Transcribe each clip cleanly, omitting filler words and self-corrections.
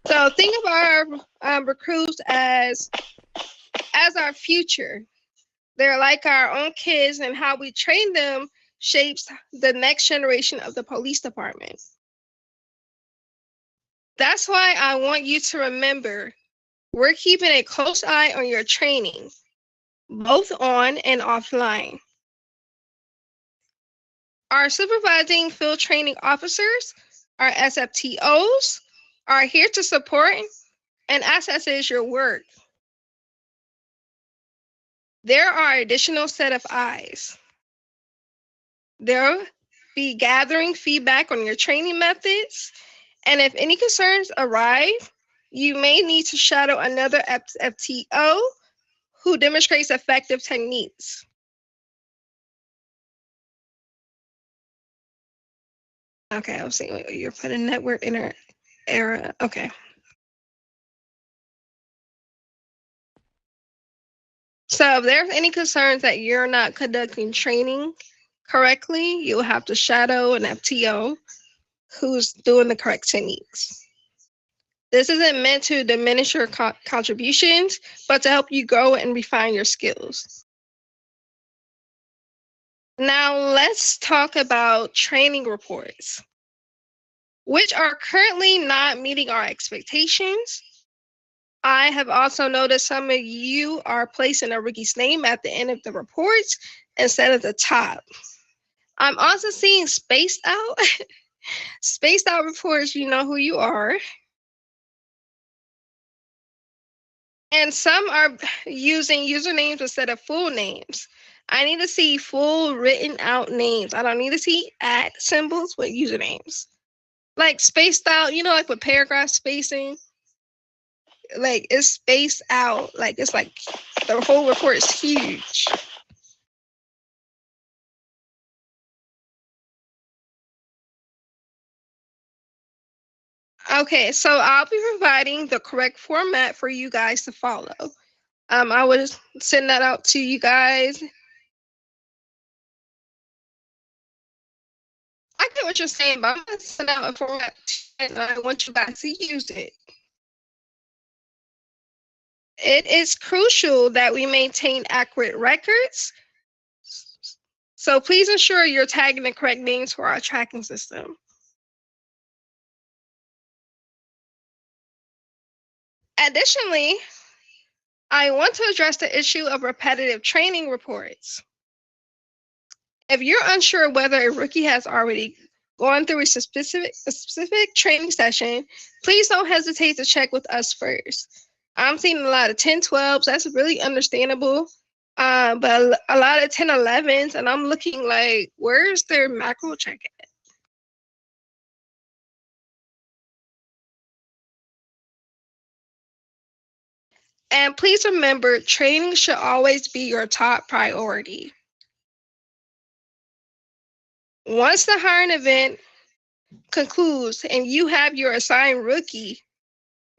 So think of our recruits as our future. They're like our own kids, and how we train them shapes the next generation of the police department. That's why I want you to remember we're keeping a close eye on your training, both on and offline. Our supervising field training officers, our SFTOs, are here to support and assess your work. There are additional set of eyes. They'll be gathering feedback on your training methods, and if any concerns arise, you may need to shadow another FTO who demonstrates effective techniques. Okay, I'm seeing what you're putting network error. Okay. So if there's any concerns that you're not conducting training correctly, you'll have to shadow an FTO who's doing the correct techniques. This isn't meant to diminish your contributions, but to help you grow and refine your skills. Now let's talk about training reports, which are currently not meeting our expectations. I have also noticed some of you are placing a rookie's name at the end of the reports instead of the top. I'm also seeing spaced out. Spaced out reports, you know who you are. And some are using usernames instead of full names. I need to see full written out names. I don't need to see at symbols with usernames. Like spaced out, like with paragraph spacing. Like it's spaced out. Like it's like the whole report is huge. Okay, so I'll be providing the correct format for you guys to follow. I would send that out to you guys. I get what you're saying, but I'm gonna send out a format and I want you guys to use it. It is crucial that we maintain accurate records. So please ensure you're tagging the correct names for our tracking system. Additionally, I want to address the issue of repetitive training reports. If you're unsure whether a rookie has already gone through a specific training session, please don't hesitate to check with us first. I'm seeing a lot of 10-12s. That's really understandable. But a lot of 10-11s, and I'm looking like, where's their macro check at? And please remember, training should always be your top priority. Once the hiring event concludes and you have your assigned rookie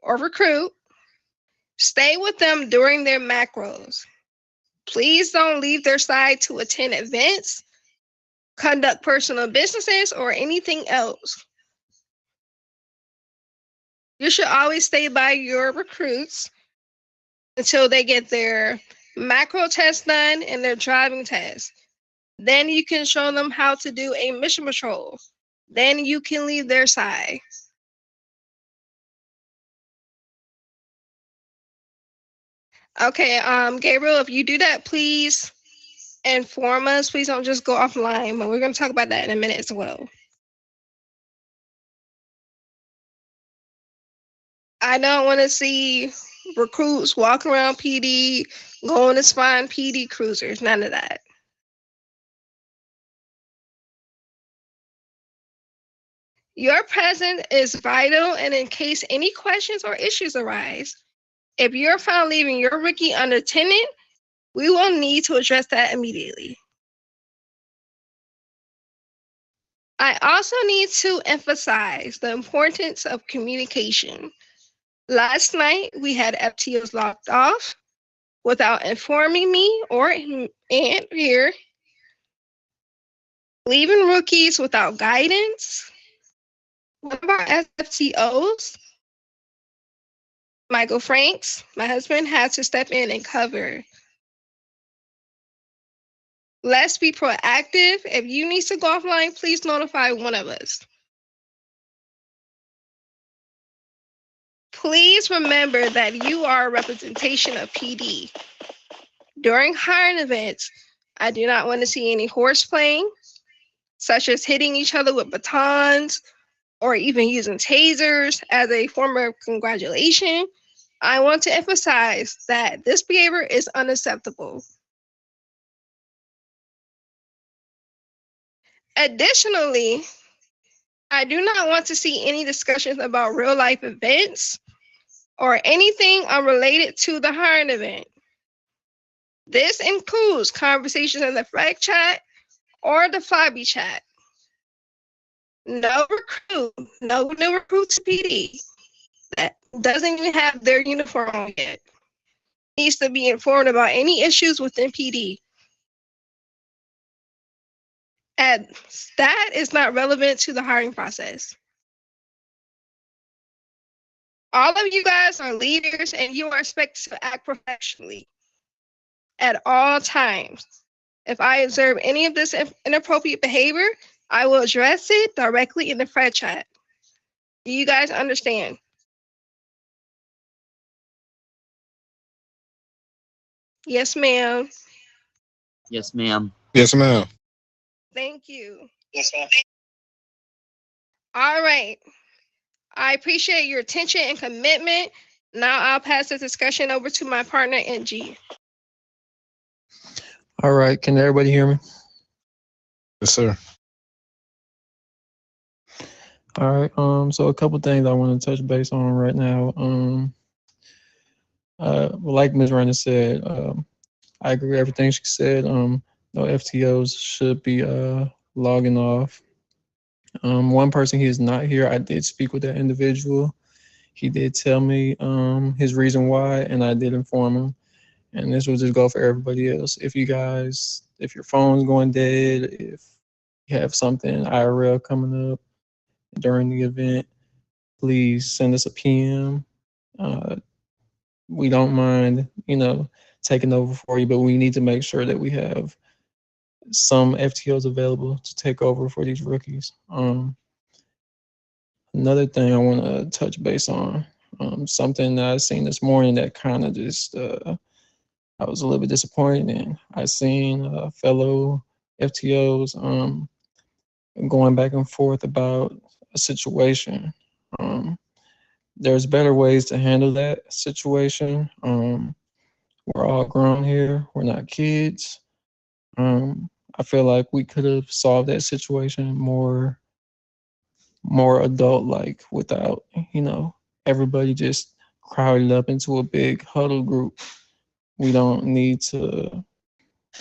or recruit, stay with them during their macros. Please don't leave their side to attend events, conduct personal businesses, or anything else. You should always stay by your recruits until they get their macro test done and their driving test. Then you can show them how to do a mission patrol. Then you can leave their side. Okay, Gabriel, if you do that, please inform us. Please don't just go offline, but we're going to talk about that in a minute as well. I don't want to see recruits walking around PD, going to spawn PD cruisers, none of that. Your presence is vital, and in case any questions or issues arise, if you're found leaving your rookie unattended, we will need to address that immediately. I also need to emphasize the importance of communication. Last night, we had FTOs locked off without informing me or and here, leaving rookies without guidance. One of our SFTOs Michael Franks, my husband, had to step in and cover. Let's be proactive. If you need to go offline, please notify one of us. Please remember that you are a representation of PD. During hiring events, I do not want to see any horseplaying, such as hitting each other with batons or even using tasers as a form of congratulation. I want to emphasize that this behavior is unacceptable. Additionally, I do not want to see any discussions about real life events or anything unrelated to the hiring event. This includes conversations in the Flex chat or the Flabby chat. No new recruit to PD that doesn't even have their uniform on yet needs to be informed about any issues within PD. And that is not relevant to the hiring process. All of you guys are leaders and you are expected to act professionally at all times. If I observe any of this inappropriate behavior, I will address it directly in the Fred chat. Do you guys understand? Yes, ma'am. Yes, ma'am. Yes, ma'am. Thank you. All right. I appreciate your attention and commitment. Now I'll pass the discussion over to my partner, NG. All right, can everybody hear me? Yes, sir. All right, so a couple things I want to touch base on right now. Like Ms. Randa said, I agree with everything she said. No FTOs should be logging off. One person, he is not here. I did speak with that individual. He did tell me his reason why, and I did inform him. And this will just go for everybody else. If your phone's going dead, if you have something IRL coming up during the event, please send us a PM. We don't mind, taking over for you, but we need to make sure that we have some FTOs available to take over for these rookies. Another thing I want to touch base on, something that I seen this morning that kind of just, I was a little bit disappointed in. I seen fellow FTOs going back and forth about a situation. There's better ways to handle that situation. We're all grown here. We're not kids. I feel like we could have solved that situation more adult like without, everybody just crowded up into a big huddle group. We don't need to,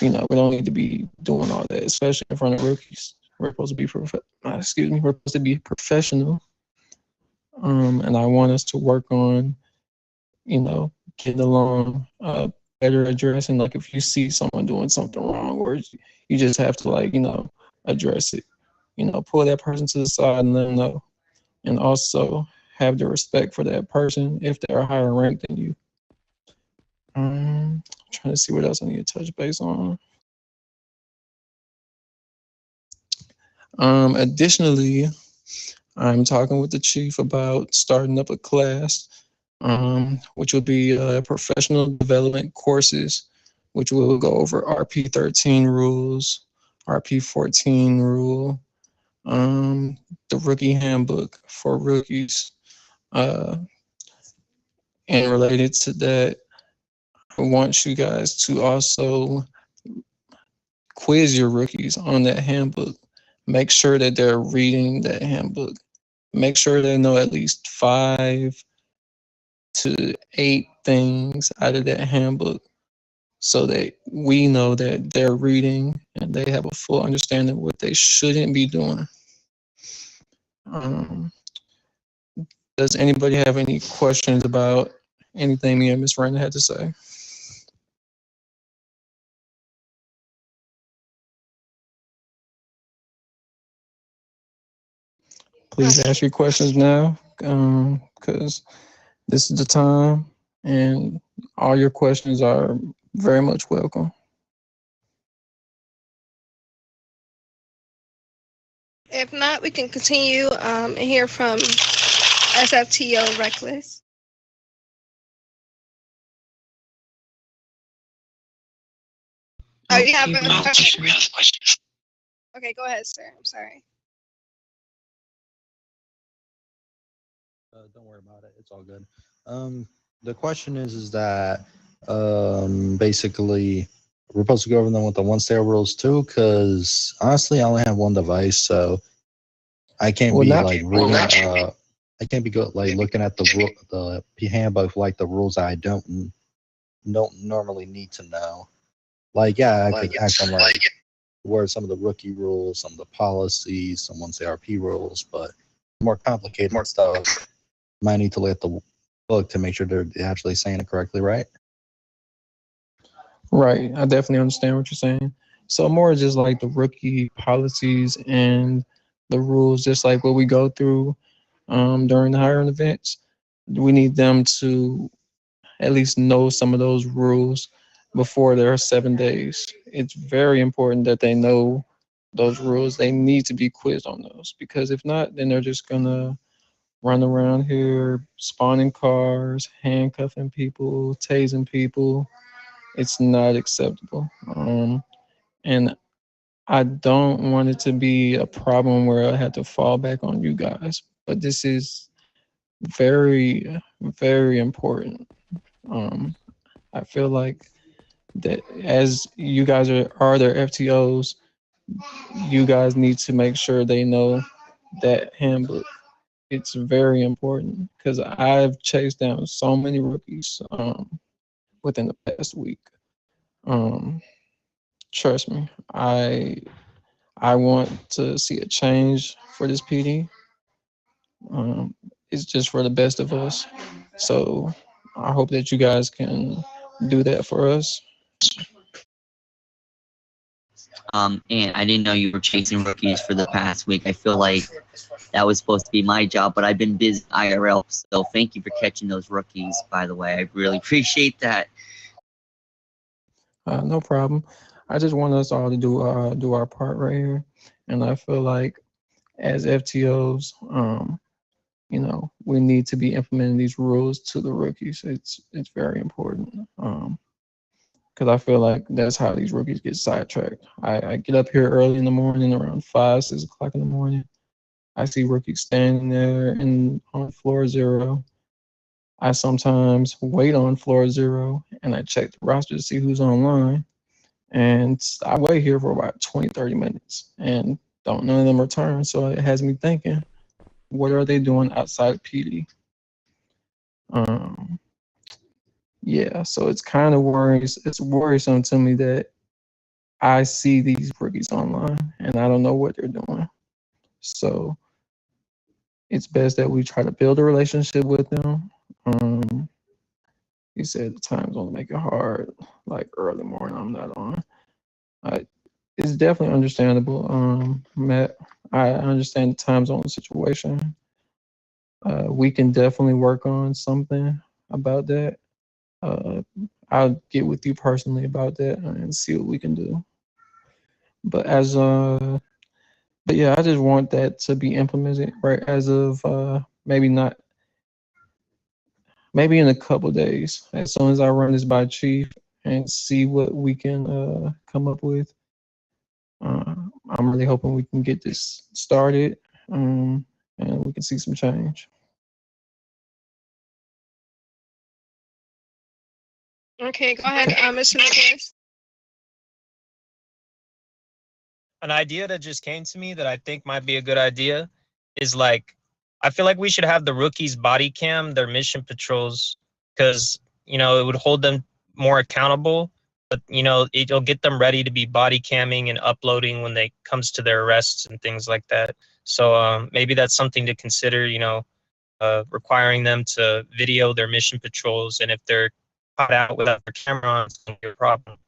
we don't need to be doing all that, especially in front of rookies. We're supposed to be we're supposed to be professional. And I want us to work on, getting along, better addressing, like if you see someone doing something wrong, or you just have to address it, pull that person to the side and let them know. And also have the respect for that person if they're higher ranked than you. Trying to see what else I need to touch base on. Additionally, I'm talking with the chief about starting up a class, which will be professional development courses, which will go over RP13 rules, RP14 rule, the rookie handbook for rookies. And related to that, I want you guys to also quiz your rookies on that handbook. Make sure that they're reading that handbook. Make sure they know at least 5 to 8 things out of that handbook so that we know that they're reading and they have a full understanding of what they shouldn't be doing. Does anybody have any questions about anything me and Ms. Randa had to say? Please ask your questions now, because this is the time, and all your questions are very much welcome. If not, we can continue and hear from SFTO Reckless. Oh, you have a question? Okay, go ahead, sir. I'm sorry. Don't worry about it. It's all good. The question is that basically we're supposed to go over them with the one-stay rules too, because honestly, I only have one device, so I can't Well, be not like reading. I can't be like looking at the handbook like the rules I don't normally need to know. Like, yeah, I could act on like where some of the rookie rules, some of the policies, someone's ARP rules, but more complicated stuff. Might need to look at the book to make sure they're actually saying it correctly, right? right. I definitely understand what you're saying. So more just like the rookie policies and the rules, just like what we go through during the hiring events. We need them to at least know some of those rules before their 7 days. It's very important that they know those rules. They need to be quizzed on those because if not, then they're just gonna run around here spawning cars, handcuffing people, tasing people. It's not acceptable. And I don't want it to be a problem where I have to fall back on you guys. But this is very, very important. Um, I feel like that as you guys are their FTOs, you guys need to make sure they know that handbook. It's very important because I've chased down so many rookies within the past week. Um, Trust me, I want to see a change for this PD. Um, it's just for the best of us. So I hope that you guys can do that for us. And I didn't know you were chasing rookies for the past week. I feel like that was supposed to be my job, but I've been busy IRL. So thank you for catching those rookies, by the way. I really appreciate that. No problem. I just want us all to do our part right here, and I feel like as FTOs, we need to be implementing these rules to the rookies. It's very important. Because I feel like that's how these rookies get sidetracked. I get up here early in the morning, around 5, 6 o'clock in the morning. I see rookies standing there and on floor zero. I sometimes wait on floor zero and I check the roster to see who's online. And I wait here for about 20, 30 minutes and don't none of them return. So it has me thinking, what are they doing outside of PD? Um, yeah, so it's kind of it's worrisome to me that I see these rookies online and I don't know what they're doing. So it's best that we try to build a relationship with them. You said the times only make it hard, like early morning. I'm not on. I, it's definitely understandable, Matt. I understand the time zone situation. We can definitely work on something about that. Uh, I'll get with you personally about that and see what we can do. But but yeah, I just want that to be implemented right as of maybe not, maybe in a couple days. As soon as I run this by chief and see what we can come up with, uh, I'm really hoping we can get this started and we can see some change. Okay, go ahead, Mr. Nicholas. An idea that just came to me that I think might be a good idea is like, I feel like we should have the rookies body cam their mission patrols because, it would hold them more accountable, but, it'll get them ready to be body camming and uploading when they comes to their arrests and things like that. So maybe that's something to consider, requiring them to video their mission patrols. And if they're caught out without their camera on, it's going to be a problem.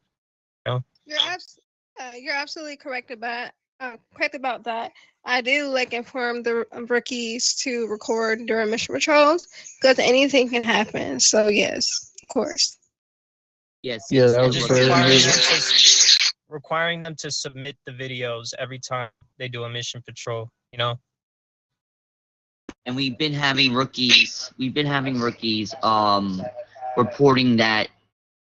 You're absolutely correct about Correct about that. I do like inform the rookies to record during mission patrols because anything can happen. So yes, of course. Yes, Yeah, that And was just very requiring them to submit the videos every time they do a mission patrol, you know? and we've been having rookies. We've been having rookies reporting that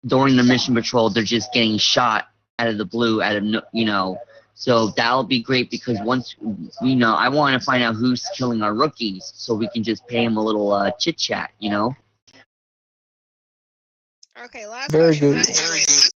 during the mission patrol they're just getting shot out of the blue, out of you know. So that'll be great because once I want to find out who's killing our rookies, so we can just pay them a little chit chat, you know. Okay, last very question. good.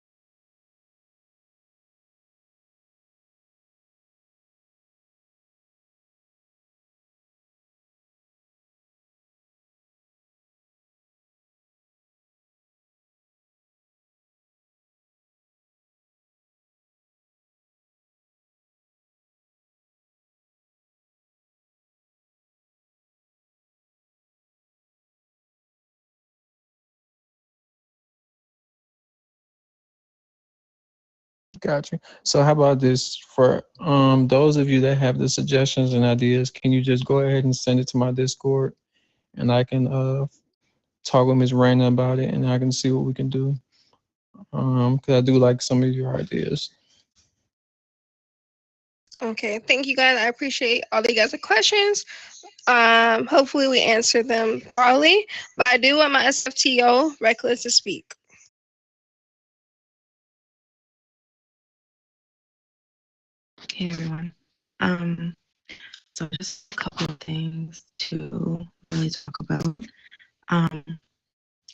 Got you. So how about this for those of you that have the suggestions and ideas, can you just go ahead and send it to my Discord and I can talk with Ms. Raina about it and I can see what we can do. Because I do like some of your ideas. Okay, thank you guys. I appreciate all the guys' questions. Hopefully we answered them thoroughly. But I do want my SFTO Reckless to speak. Hey everyone. So just a couple of things to really talk about.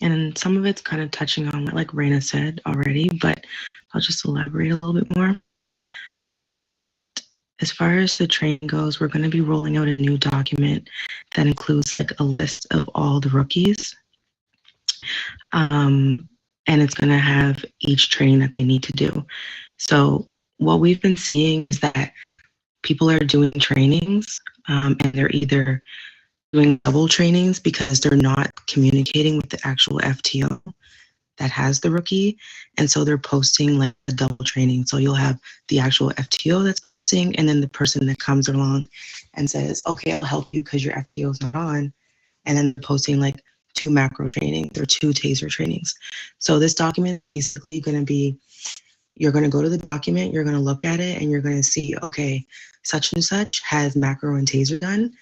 And some of it's kind of touching on what like Raina said already, but I'll just elaborate a little bit more. As far as the training goes, we're going to be rolling out a new document that includes like a list of all the rookies. And it's going to have each training that they need to do. So what we've been seeing is that people are doing trainings and they're either doing double trainings because they're not communicating with the actual FTO that has the rookie. And so they're posting like a double training. So you'll have the actual FTO that's posting and then the person that comes along and says, okay, I'll help you because your FTO is not on. And then posting like 2 macro trainings or 2 taser trainings. So this document is basically going to be, you're going to go to the document, you're going to look at it, and you're going to see, okay, such and such has macro and taser done,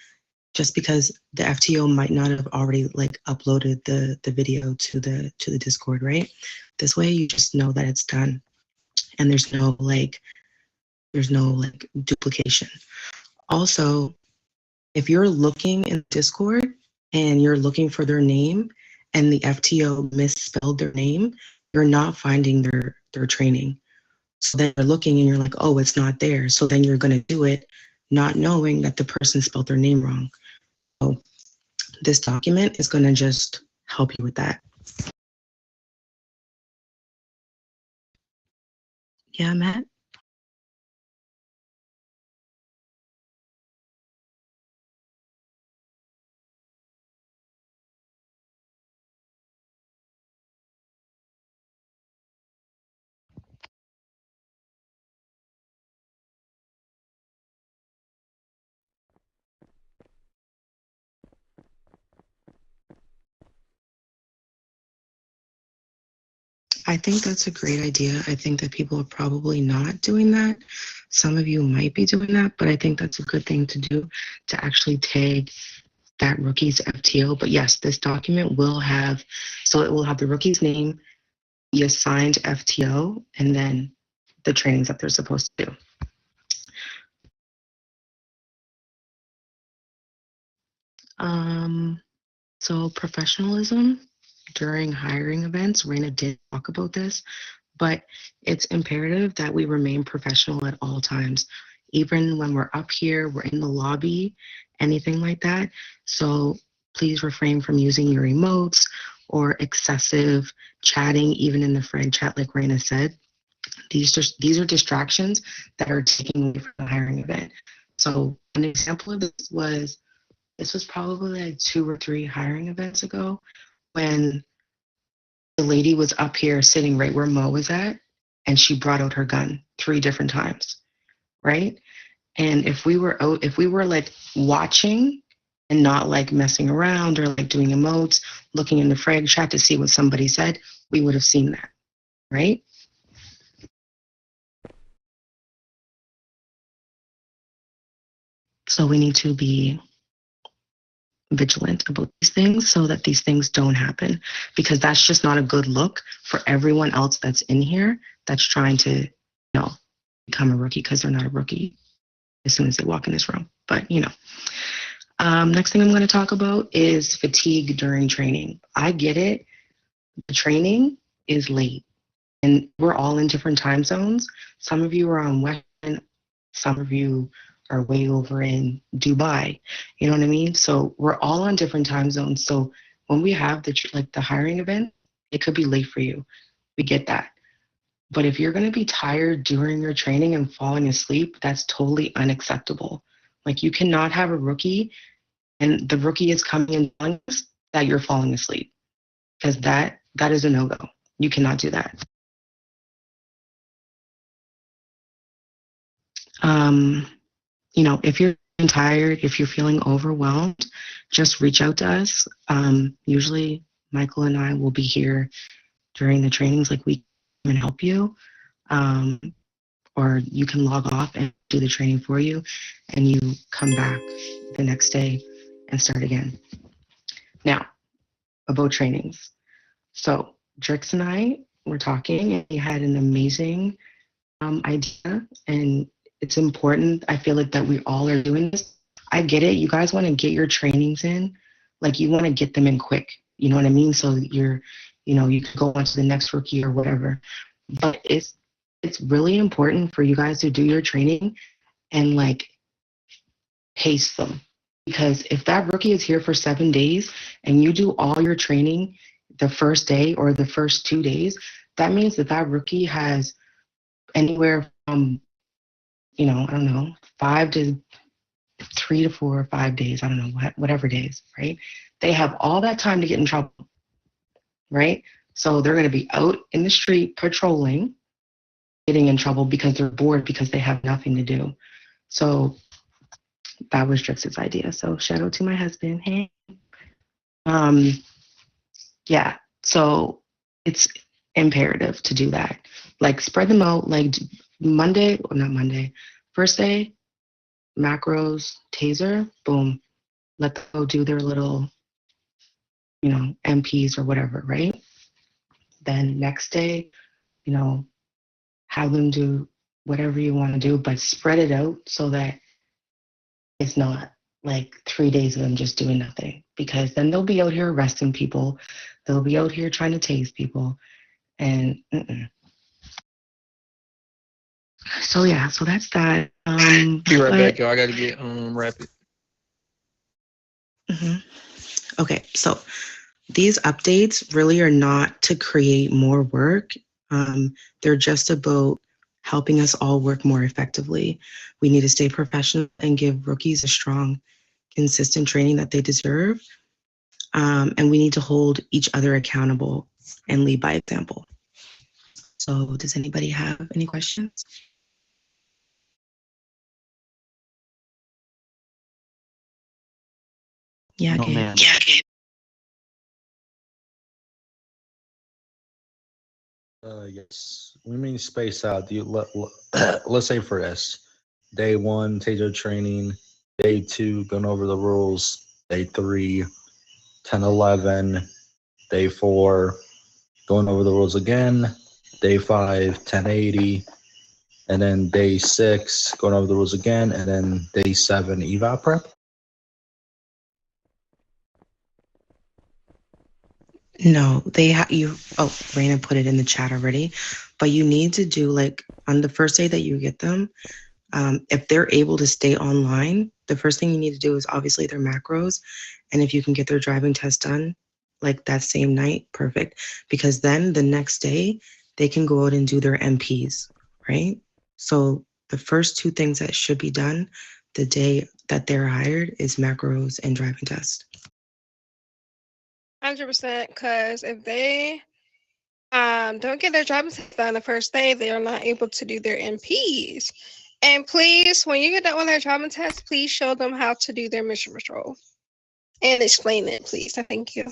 just because the FTO might not have already like uploaded the video to the Discord, right? This way you just know that it's done and there's no like duplication. Also, if you're looking in Discord and you're looking for their name and the FTO misspelled their name, you're not finding their training. So then you're looking and you're like, oh, it's not there. So then you're going to do it not knowing that the person spelled their name wrong. So this document is going to just help you with that. Yeah, Matt? I think that's a great idea. I think that people are probably not doing that. Some of you might be doing that, but I think that's a good thing to do, to actually tag that rookie's FTO. But yes, this document will have, so it will have the rookie's name, the assigned FTO, and then the trainings that they're supposed to do. So professionalism during hiring events, Raina did talk about this, but it's imperative that we remain professional at all times, even when we're up here, we're in the lobby, anything like that. So please refrain from using your emotes or excessive chatting, even in the friend chat, like Raina said. These are distractions that are taking away from the hiring event. So an example of this was probably like 2 or 3 hiring events ago when the lady was up here sitting right where Mo was at, and she brought out her gun 3 different times, right? And if we were out, if we were like watching and not like messing around or like doing emotes, looking in the frag chat to see what somebody said, we would have seen that, right? So we need to be vigilant about these things so that these things don't happen, because that's just not a good look for everyone else that's in here that's trying to, become a rookie, because they're not a rookie as soon as they walk in this room. But next thing I'm going to talk about is fatigue during training. I get it. The training is late and we're all in different time zones. Some of you are on Western, some of you are way over in Dubai. You know what I mean? So we're all on different time zones. So when we have the hiring event, it could be late for you. We get that. But if you're going to be tired during your training and falling asleep, that's totally unacceptable. Like, you cannot have a rookie and the rookie is coming in telling us that you're falling asleep, because that is a no-go. You cannot do that. If you're tired, if you're feeling overwhelmed, just reach out to us. Usually Michael and I will be here during the trainings, like we can help you. Or you can log off and do the training for you, and you come back the next day and start again. Now, about trainings. So Drix and I were talking, and he had an amazing idea, and it's important. I feel like that we all are doing this. I get it. You guys want to get your trainings in, like you want to get them in quick. You know what I mean? So you can go on to the next rookie or whatever. But it's really important for you guys to do your training and like pace them. Because if that rookie is here for 7 days and you do all your training the first day or the first 2 days, that means that rookie has anywhere from, I don't know, 5 to 3 to 4 or 5 days. I don't know, whatever days, right? They have all that time to get in trouble, right? So they're going to be out in the street patrolling, getting in trouble because they're bored because they have nothing to do. So that was Drix's idea. So shout out to my husband. Hey. Yeah. So it's imperative to do that. Like, spread them out. Like Monday, or not Monday, first day, macros, taser, boom. Let them go do their little, MPs or whatever, right? Then next day, have them do whatever you want to do, but spread it out so that it's not like 3 days of them just doing nothing, because then they'll be out here arresting people. They'll be out here trying to tase people. And so yeah, so that's that. Be right back, y'all. I gotta get rapid. Okay, so these updates really are not to create more work. They're just about helping us all work more effectively. We need to stay professional and give rookies a strong, consistent training that they deserve. And we need to hold each other accountable and lead by example. So does anybody have any questions? Yeah, No, Gabe. ma'am. Yes. We mean space out. Let's say for us, day 1, taser training. Day 2, going over the rules. Day 3, 10-11. Day 4, going over the rules again. Day 5, 1080. And then day 6, going over the rules again. And then day 7, eval prep. No, Raina put it in the chat already, but you need to do, like, on the first day that you get them, if they're able to stay online, the first thing you need to do is obviously their macros. And if you can get their driving test done like that same night, perfect. Because then the next day they can go out and do their MPs, right? So the first 2 things that should be done the day that they're hired is macros and driving test. 100%, because if they don't get their driving test done the first day, they are not able to do their MPs. And please, when you get done with their driving test, please show them how to do their mission patrol and explain it, please. Thank you.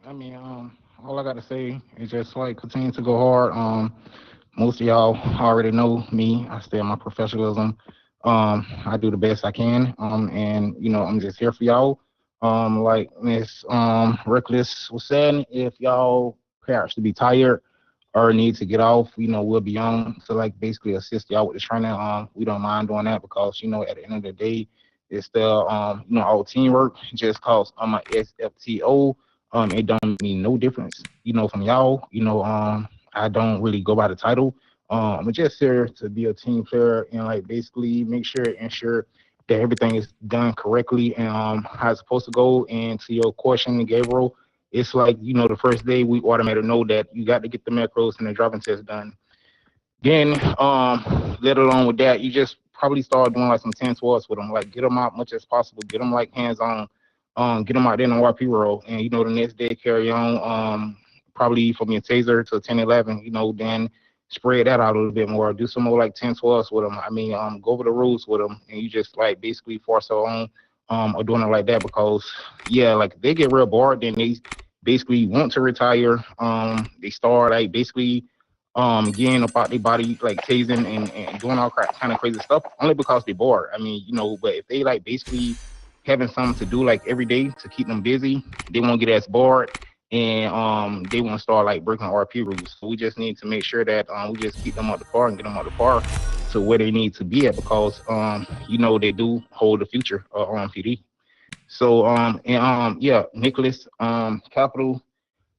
I mean, all I gotta say is just like continue to go hard. Most of y'all already know me. I stay in my professionalism. I do the best I can. And I'm just here for y'all. Like Miss Reckless was saying, if y'all perhaps to be tired or need to get off, we'll be on to like basically assist y'all with the training. We don't mind doing that because at the end of the day, it's still all teamwork. Just cause I'm a SFTO, it don't mean no difference, from y'all. I don't really go by the title. I'm just here to be a team player and like basically ensure that everything is done correctly and how it's supposed to go. And to your question, Gabriel, it's like the first day we automatically know that you got to get the macros and the driving test done. Then, let alone with that, you just probably start doing like some 10 towards with them, like get them out much as possible, get them like hands on, get them out there in the RP role, and the next day carry on, probably from your taser to 10, 11, then spread that out a little bit more, do some more like 10 towards with them. I mean, go over the rules with them, and you just like basically force it on, or doing it like that because yeah, like they get real bored, then they basically want to retire. They start like basically getting about their body like tasing and doing all kind of crazy stuff only because they're bored. I mean, but if they like basically having something to do like every day to keep them busy, they won't get as bored and they won't start like breaking RP rules. So we just need to make sure that we just keep them up the par and get them up the par to where they need to be at because they do hold the future on PD. So yeah, Nicholas, Capital,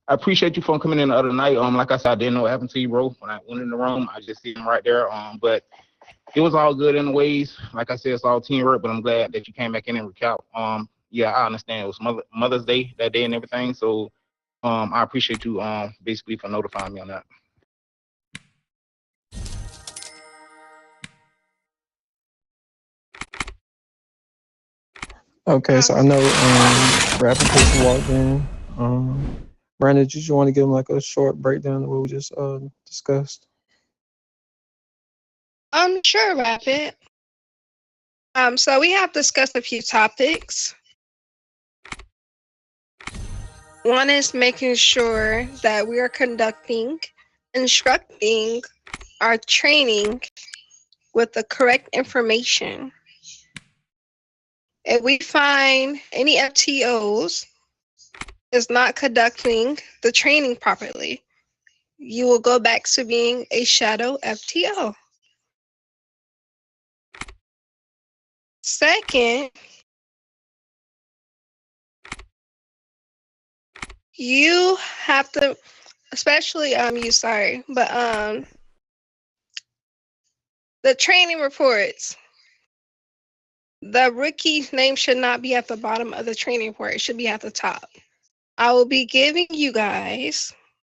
I appreciate you for coming in the other night. Like I said, I didn't know what happened to you, bro. When I went in the room, I just see him right there. But it was all good in the ways. Like I said, it's all teamwork. But I'm glad that you came back in and recap. Yeah, I understand it was Mother's Day that day and everything. So, I appreciate you basically for notifying me on that. Okay, so I know Rapid just walked in. Brandon, did you want to give him like a short breakdown of what we just discussed? Sure, Rapid. So we have discussed a few topics. One is making sure that we are instructing our training with the correct information. If we find any FTOs is not conducting the training properly, you will go back to being a shadow FTO. Second, you have to, especially the training reports. The rookie's name should not be at the bottom of the training report. It should be at the top. I will be giving you guys,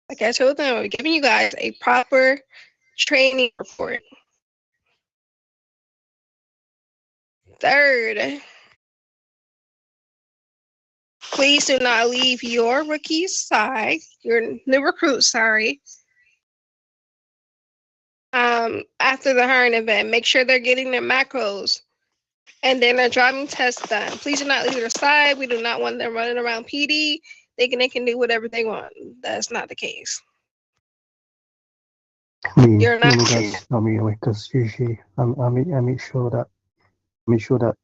like I told them, I'll be giving you guys a proper training report. Third, please do not leave your rookie's side, your new recruit, after the hiring event. Make sure they're getting their macros and then their driving test done. Please do not leave their side. We do not want them running around PD thinking they can do whatever they want. That's not the case. You're not. That's not me anyway, because usually I make sure that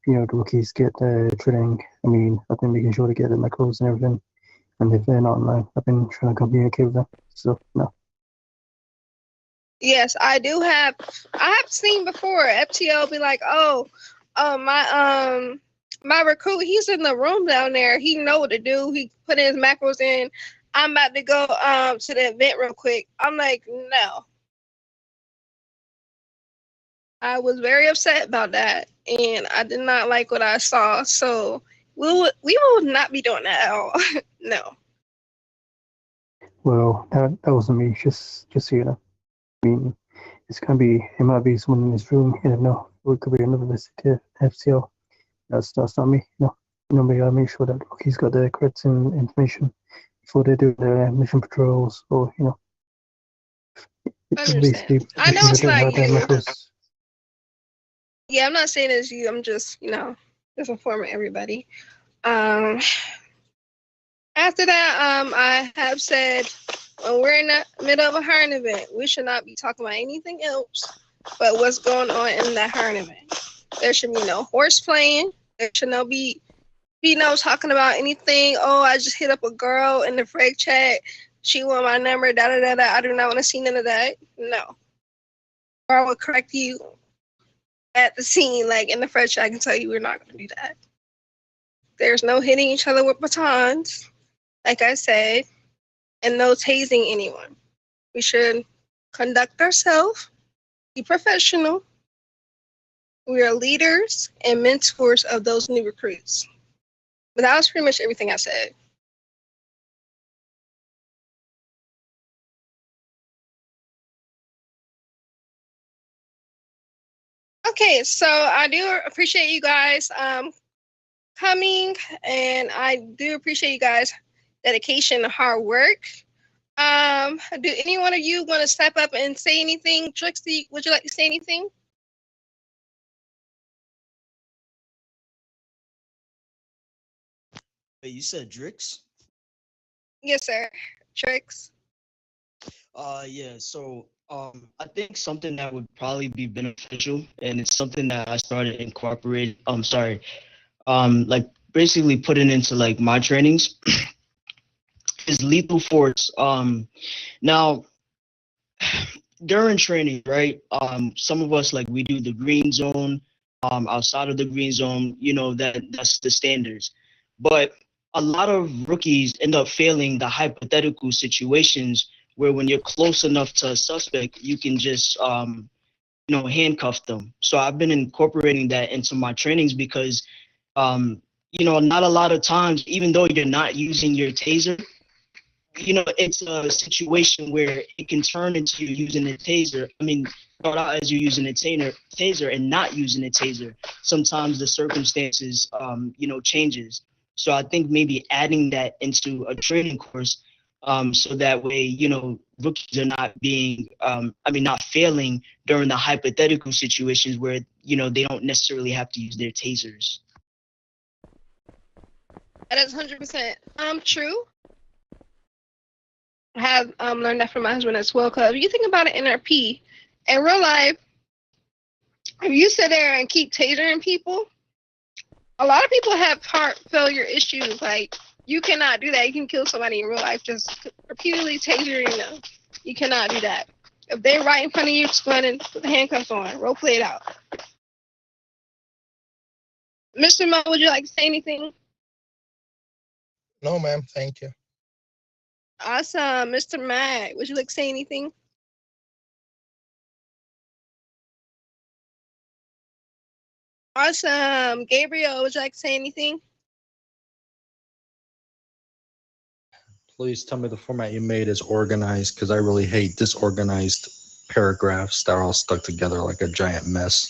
the rookies get their training. I've been making sure to get the macros and everything, and if they're not online, I've been trying to communicate with them. So no. Yes, I do have. I have seen before FTO be like, "Oh, my recruit, he's in the room down there. He know what to do. He put his macros in. I'm about to go to the event real quick." I'm like, no. I was very upset about that, and I did not like what I saw. So we will not be doing that at all. No. Well, that wasn't me. Just so you know. I mean, it might be someone in this room, you never know. Or it could be another visitor, FCO. That's not me, we gotta make sure that the rookies got the correct information before they do their mission patrols, or, Understand. basically I know making sure it's they not have their you. macros. Yeah, I'm not saying it's you. I'm just, just informing everybody. Um, After that, I have said when we're in the middle of a hiring event, we should not be talking about anything else but what's going on in that hiring event. There should be no horse playing. There should be no talking about anything. Oh, I just hit up a girl in the Freg chat. She want my number. Da da da da. I do not want to see none of that. No, or I will correct you at the scene, like in the Freg chat. I can tell you we're not going to do that. There's no hitting each other with batons, like I said, and no tasing anyone. We should conduct ourselves, be professional. We are leaders and mentors of those new recruits. But that was pretty much everything I said. Okay, so I do appreciate you guys coming, and I do appreciate you guys' dedication and hard work. Do any one of you want to step up and say anything? Trixie, would you like to say anything? Wait, you said Drix? Yes, sir. Trix. Yeah, so I think something that would probably be beneficial, and it's something that I started incorporating, like basically putting into like my trainings is lethal force. Now during training, right? Some of us like we do the green zone, outside of the green zone, that's the standards. But a lot of rookies end up failing the hypothetical situations where when you're close enough to a suspect, you can just handcuff them. So I've been incorporating that into my trainings because not a lot of times, even though you're not using your taser, it's a situation where it can turn into you using a taser. I mean, start out as you using a taser and not using a taser. Sometimes the circumstances, changes. So I think maybe adding that into a training course, so that way, rookies are not being, not failing during the hypothetical situations where, they don't necessarily have to use their tasers. That is 100% true. I have learned that from my husband as well. Because if you think about it, NRP, in real life, if you sit there and keep tasering people, a lot of people have heart failure issues. Like, you cannot do that. You can kill somebody in real life just repeatedly tasering them. You cannot do that. If they're right in front of you, just go ahead and put the handcuffs on. Role play it out. Mr. Mo, would you like to say anything? No, ma'am. Thank you. Awesome. Mr. Matt, would you like to say anything? Awesome. Gabriel, would you like to say anything? Please tell me the format you made is organized, because I really hate disorganized paragraphs that are all stuck together like a giant mess.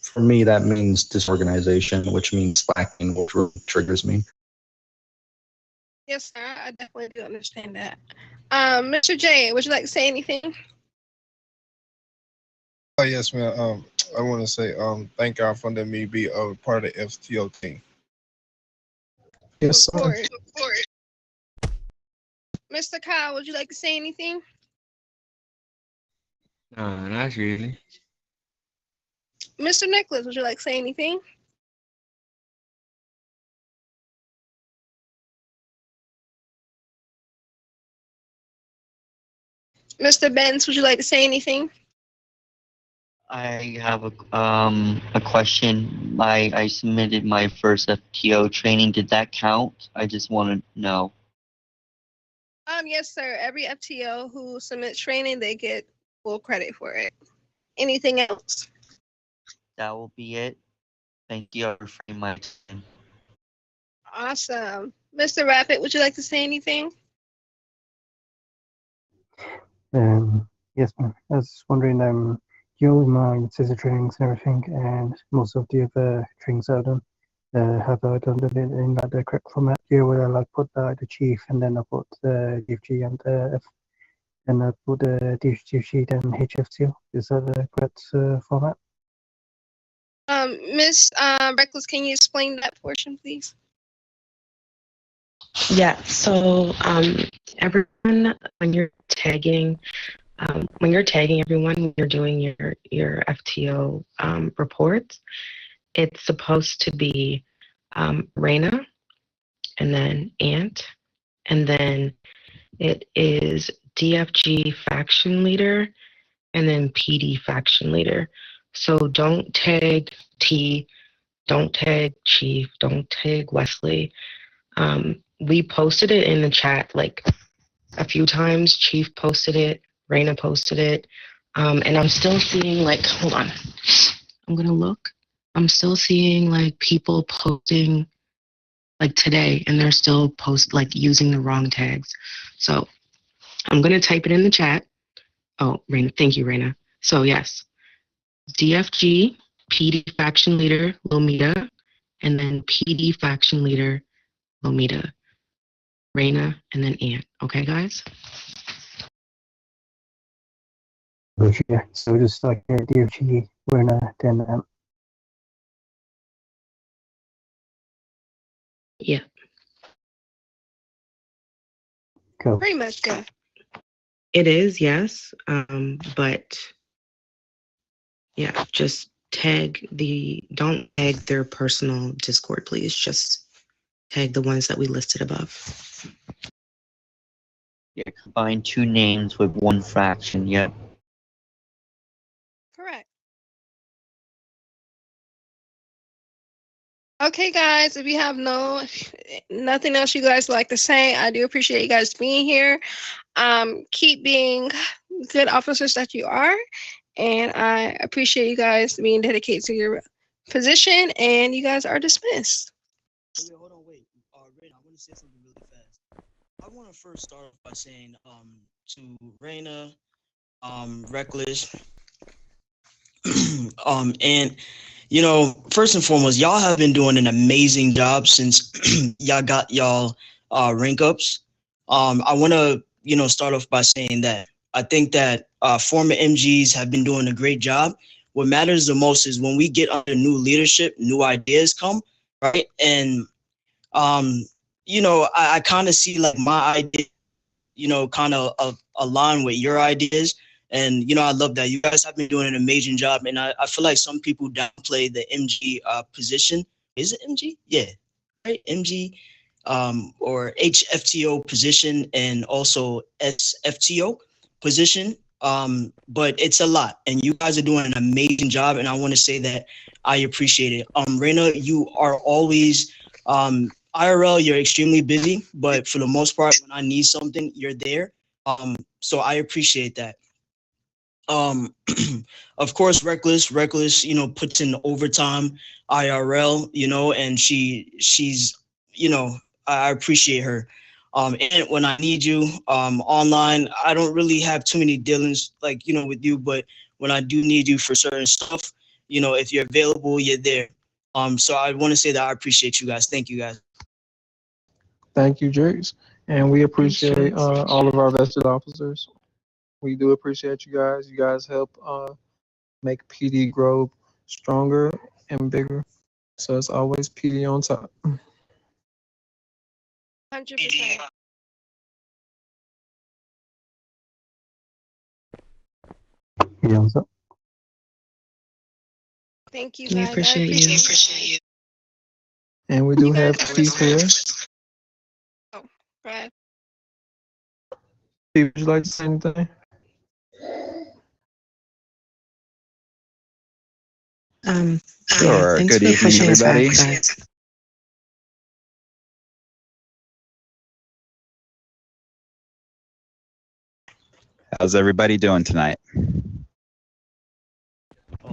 For me, that means disorganization, which means slacking, which really triggers me. Yes, sir. I definitely do understand that. Mr. J, would you like to say anything? Oh, yes, ma'am. I want to say thank God for letting me be a part of the FTO team. Yes, Of sir. course. Of course. Mr. Kyle, would you like to say anything? No, not really. Mr. Nicholas, would you like to say anything? Mr. Benz, would you like to say anything? I have a question. I submitted my first FTO training. Did that count? I just want to know. Yes, sir. Every FTO who submits training, they get full credit for it. Anything else? That will be it. Thank you for my time. Awesome. Mr. Rapid, would you like to say anything? Yes, ma'am. I was wondering, with my scissor trainings and everything, and most of the other trainings I've done, have I done it in like the correct format here, where I like put the chief and then I put the DFG and the F, and I put the DFG sheet and HFCO. Is that the correct format? Miss Reckless, can you explain that portion, please? Yeah, so everyone, when you're tagging everyone, when you're doing your FTO reports, it's supposed to be Raina and then Ant, and then it is DFG faction leader and then PD faction leader. So don't tag T, don't tag Chief, don't tag Wesley. We posted it in the chat like a few times. Chief posted it, Raina posted it, and I'm still seeing like, hold on, I'm gonna look. I'm still seeing like people posting like today, and they're still like using the wrong tags. So I'm gonna type it in the chat. Oh, Raina, thank you, Raina. So yes, DFG, PD faction leader, Lomita, and then PD faction leader, Lomita, Raina, and then Ant. Okay, guys? Yeah, so just like DFG, Werner, then Yeah. go. Pretty much good. It is, yes. But yeah, just don't tag their personal Discord, please. Just tag the ones that we listed above. Yeah, combine two names with one fraction. Yep. Correct. Okay, guys, if you have nothing else you guys like to say, I do appreciate you guys being here. Keep being good officers that you are, and I appreciate you guys being dedicated to your position, and you guys are dismissed. Okay, hold on, wait. Raina, I want to say something really fast. I want to first start off by saying to Raina, Reckless, and first and foremost, y'all have been doing an amazing job since y'all got y'all rank ups. I want to start off by saying that I think that former MGs have been doing a great job. What matters the most is when we get under new leadership, new ideas come, right? And I kind of see like my idea, kind of align with your ideas. And, I love that. You guys have been doing an amazing job. And I feel like some people downplay the MG position. Is it MG? Yeah. Right? MG or HFTO position and also SFTO position. But it's a lot. And you guys are doing an amazing job. And I want to say that I appreciate it. Raina, you are always IRL, you're extremely busy, but for the most part, when I need something, you're there. So I appreciate that. Of course, reckless, puts in overtime IRL, and she's, I appreciate her. And when I need you, online, I don't really have too many dealings like, with you, but when I do need you for certain stuff, if you're available, you're there. So I want to say that I appreciate you guys. Thank you guys. Thank you, Jace. And we appreciate all of our vested officers. We do appreciate you guys. You guys help make PD grow stronger and bigger. So it's always PD on top. 100%. Yeah, what's up? Thank you, We guys. appreciate you. you. And we do have Keith here. Oh, right. Steve, would you like to say anything? Sure. Good evening, everybody. How's everybody doing tonight?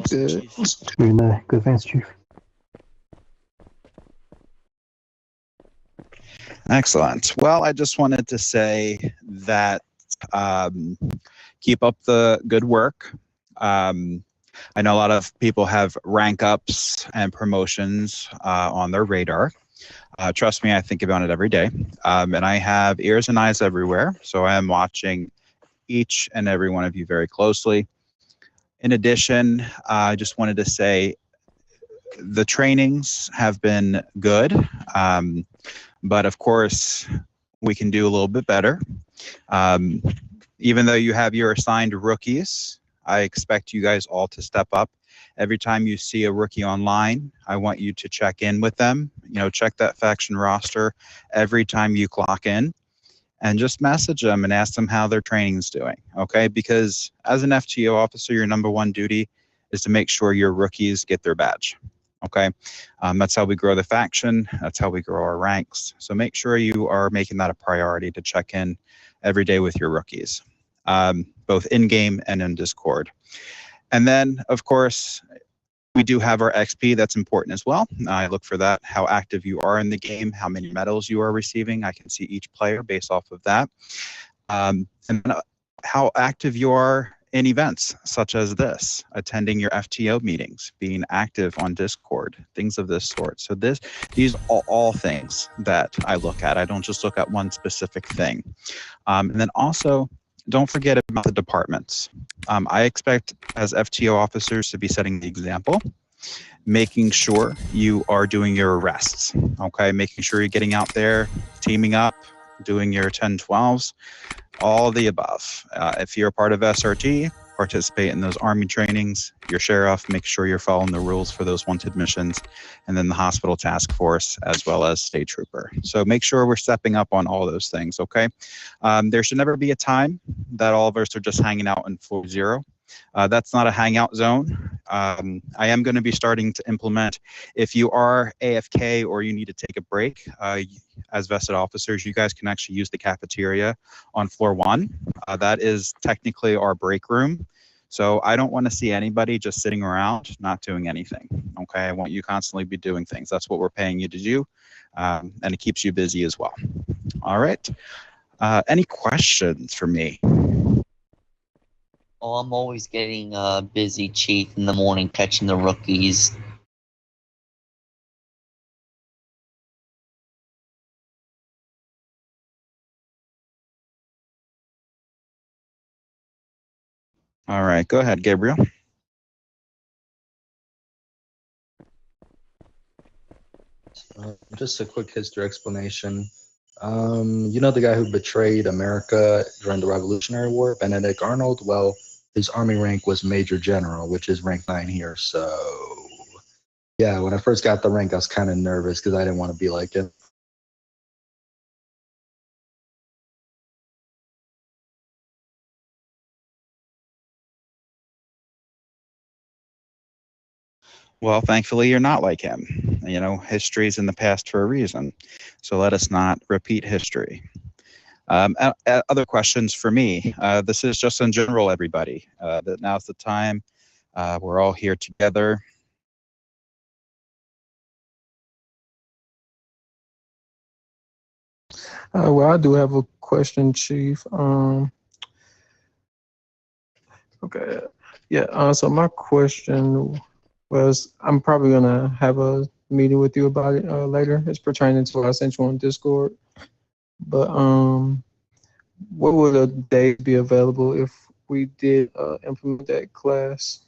Good. Good, thanks, Chief. Excellent. Well, I just wanted to say that, Keep up the good work. I know a lot of people have rank ups and promotions on their radar. Trust me, I think about it every day. And I have ears and eyes everywhere, so I am watching each and every one of you very closely. In addition, I just wanted to say the trainings have been good, but of course, we can do a little bit better. Even though you have your assigned rookies, I expect you guys all to step up. Every time you see a rookie online, I want you to check in with them. Check that faction roster every time you clock in, and just message them and ask them how their training's doing, okay? Because as an FTO officer, your number one duty is to make sure your rookies get their badge, okay? That's how we grow the faction. That's how we grow our ranks. So make sure you are making that a priority to check in every day with your rookies, both in-game and in Discord. And then, of course, we do have our XP. That's important as well. I look for that, how active you are in the game, how many medals you are receiving. I can see each player based off of that. And how active you are in events such as this, attending your FTO meetings, being active on Discord, things of this sort. So these are all things that I look at. I don't just look at one specific thing. And then also, don't forget about the departments. I expect as FTO officers to be setting the example, making sure you are doing your arrests, okay? Making sure you're getting out there, teaming up, doing your 10-12s, all the above. If you're a part of SRT, participate in those Army trainings. Your sheriff, make sure you're following the rules for those wanted missions, and then the hospital task force as well as state trooper. So make sure we're stepping up on all those things, okay? There should never be a time that all of us are just hanging out in 4-0. That's not a hangout zone. I am going to be starting to implement, if you are AFK or you need to take a break, as vested officers, you guys can actually use the cafeteria on floor 1. That is technically our break room. So I don't want to see anybody just sitting around not doing anything. Okay, I want you constantly be doing things. That's what we're paying you to do, and it keeps you busy as well. All right. Any questions for me? Oh, I'm always getting busy, Chief, in the morning catching the rookies. All right, go ahead, Gabriel. Just a quick history explanation. You know the guy who betrayed America during the Revolutionary War, Benedict Arnold? Well, his army rank was Major General, which is rank 9 here. So, yeah, when I first got the rank, I was kind of nervous because I didn't want to be like him. Well, thankfully, you're not like him. History is in the past for a reason. So let us not repeat history. Other questions for me? This is just in general, everybody. That now's the time. We're all here together. Well, I do have a question, Chief. Okay. Yeah. So my question was, I'm probably gonna have a meeting with you about it later. It's pertaining to what I sent you on Discord. But what would a day be available if we did implement that class?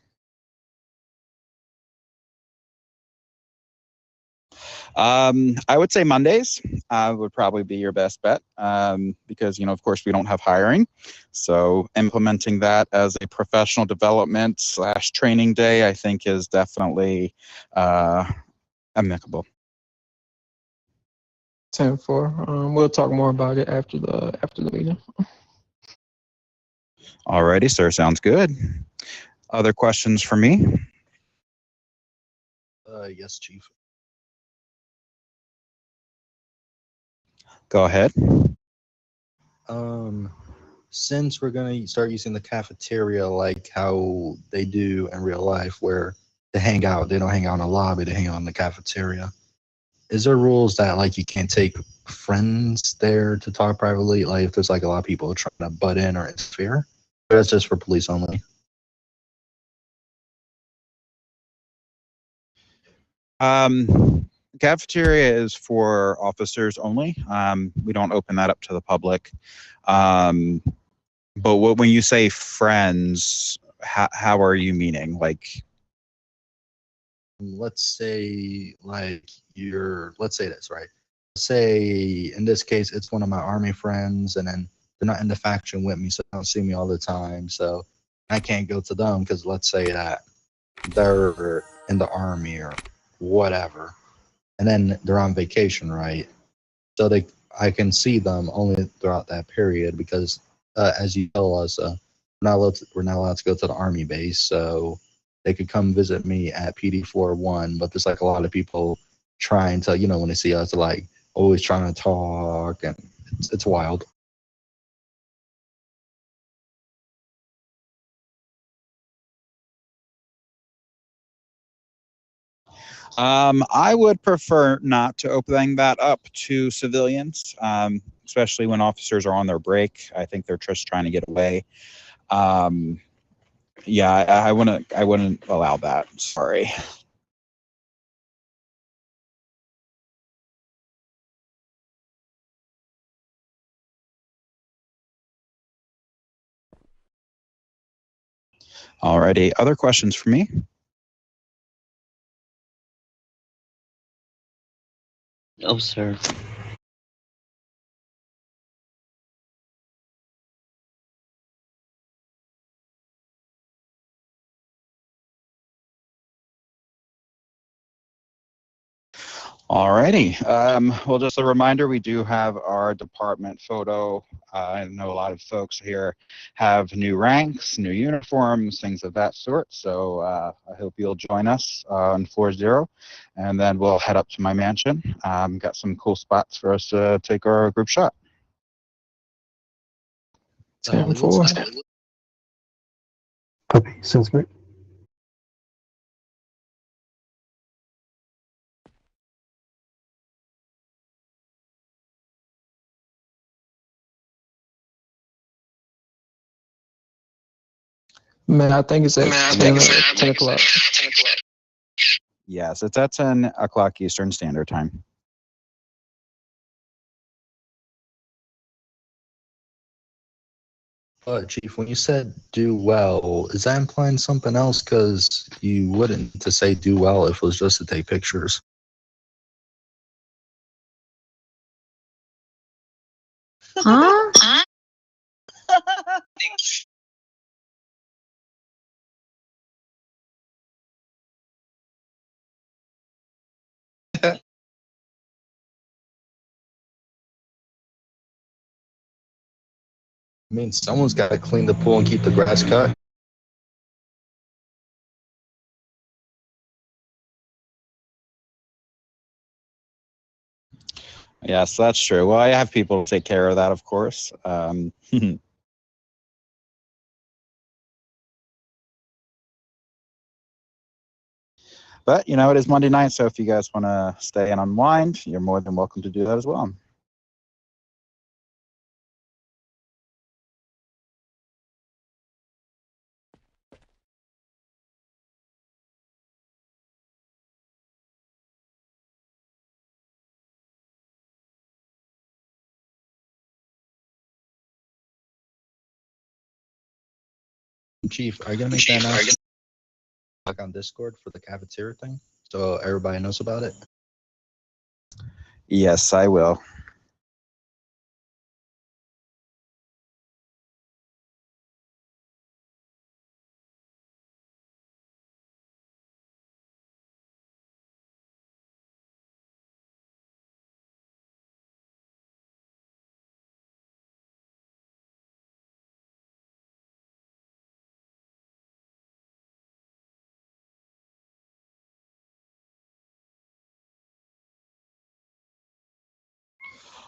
I would say Mondays would probably be your best bet because, of course, we don't have hiring. So implementing that as a professional development / training day, I think is definitely amicable. 10-4. We'll talk more about it after the meeting. Alrighty, sir. Sounds good. Other questions for me? Yes, Chief. Go ahead. Since we're gonna start using the cafeteria like how they do in real life, where they hang out, they don't hang out in the lobby, they hang out in the cafeteria. Is there rules that like you can't take friends there to talk privately? Like if there's like a lot of people trying to butt in or interfere, That's just for police only. Cafeteria is for officers only. We don't open that up to the public. But when you say friends, how are you meaning? Like, let's say let's say this, right? Let's say in this case, it's one of my army friends, and then they're not in the faction with me, so they don't see me all the time. So I can't go to them because let's say that they're in the army or whatever, and then they're on vacation, right? So I can see them only throughout that period because, as you tell us, we're not allowed to go to the army base, so they could come visit me at PD 41. But there's like a lot of people trying to, when they see us, like always trying to talk, and it's wild. I would prefer not to open that up to civilians, especially when officers are on their break. I think they're just trying to get away. Yeah, I wouldn't allow that. Sorry. Alrighty, other questions for me? No, sir. Alrighty. Well, just a reminder, we do have our department photo. I know a lot of folks here have new ranks, new uniforms, things of that sort. So I hope you'll join us on floor 0, and then we'll head up to my mansion. Got some cool spots for us to take our group shot. 10-4. Copy. Sounds great. Man, I think it's at 10 o'clock. Yes, it's at 10 o'clock Eastern Standard Time. Chief, when you said do well, is that implying something else? Because you wouldn't to say do well if it was just to take pictures. Huh? I mean, someone's got to clean the pool and keep the grass cut. Yes, that's true. Well, I have people take care of that, of course. But, it is Monday night, so if you guys want to stay and unwind, you're more than welcome to do that as well. Chief, are you gonna make that announcement on Discord for the cafeteria thing so everybody knows about it? Yes, I will.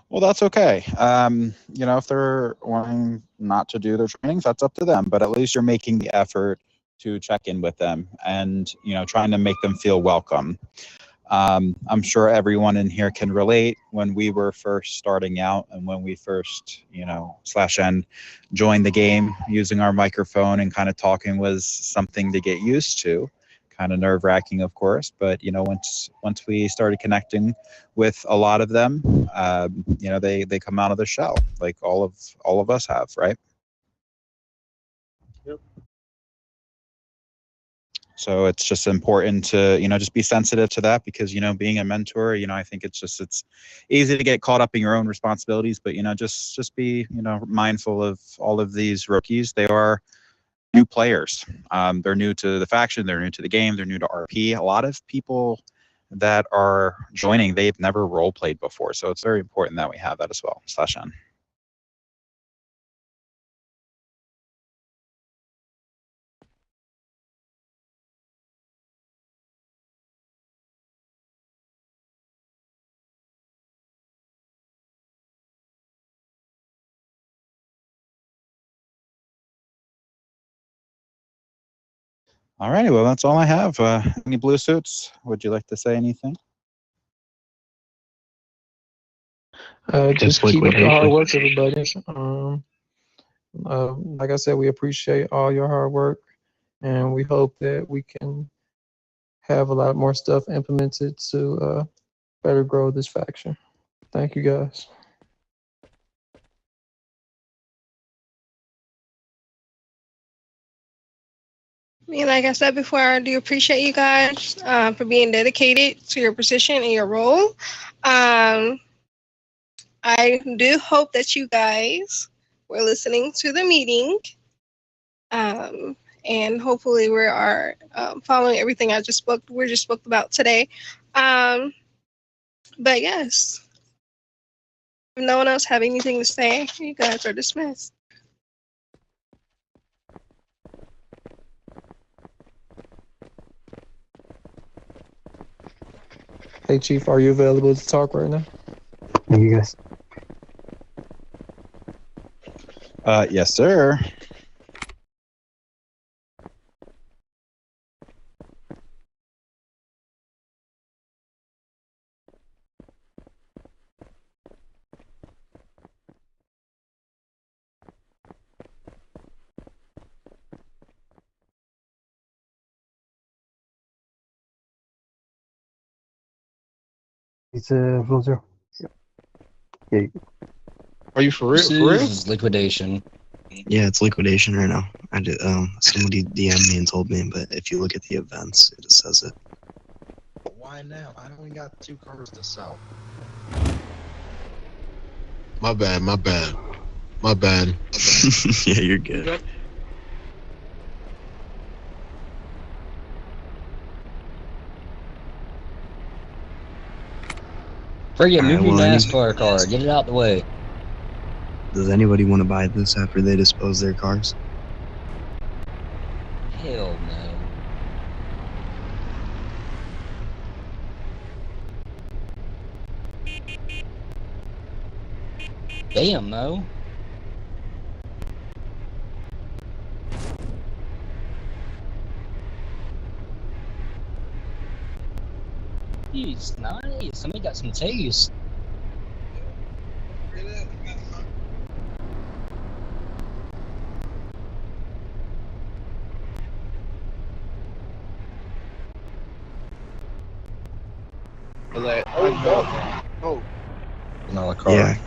Well, that's okay. If they're wanting not to do their trainings, that's up to them. But at least you're making the effort to check in with them and, trying to make them feel welcome. I'm sure everyone in here can relate when we were first starting out and when we first, /n joined the game. Using our microphone and kind of talking was something to get used to. Kind of nerve wracking, of course, but once we started connecting with a lot of them, they come out of the shell like all of us have, right? Yep. So it's just important to, just be sensitive to that because, being a mentor, I think it's easy to get caught up in your own responsibilities, but, just be, mindful of all of these rookies. They are new players. They're new to the faction. They're new to the game. They're new to RP. A lot of people that are joining, they've never role played before. So it's very important that we have that as well. /n. All righty, well, that's all I have. Any blue suits? Would you like to say anything? Just keep up the hard work, everybody. Like I said, we appreciate all your hard work, and we hope that we can have a lot more stuff implemented to better grow this faction. Thank you, guys. Like I said before, I do appreciate you guys for being dedicated to your position and your role. I do hope that you guys were listening to the meeting, and hopefully we are following everything we just spoke about today. But yes, if no one else have anything to say, you guys are dismissed. Hey, Chief, are you available to talk right now? Thank you guys. Yes, sir. It's floor zero. Yeah. Are you for real? This For real? is liquidation. Yeah, it's liquidation right now. I did, somebody DM'd me and told me, but if you look at the events, it says it. Why now? I only got 2 cars to sell. My bad. Yeah, you're good. Forget, move Alright, your well, NASCAR car. Get it out the way. Does anybody want to buy this after they dispose their cars? Hell no. Damn, no. He's nice. Somebody got some taste. Another car. Yeah.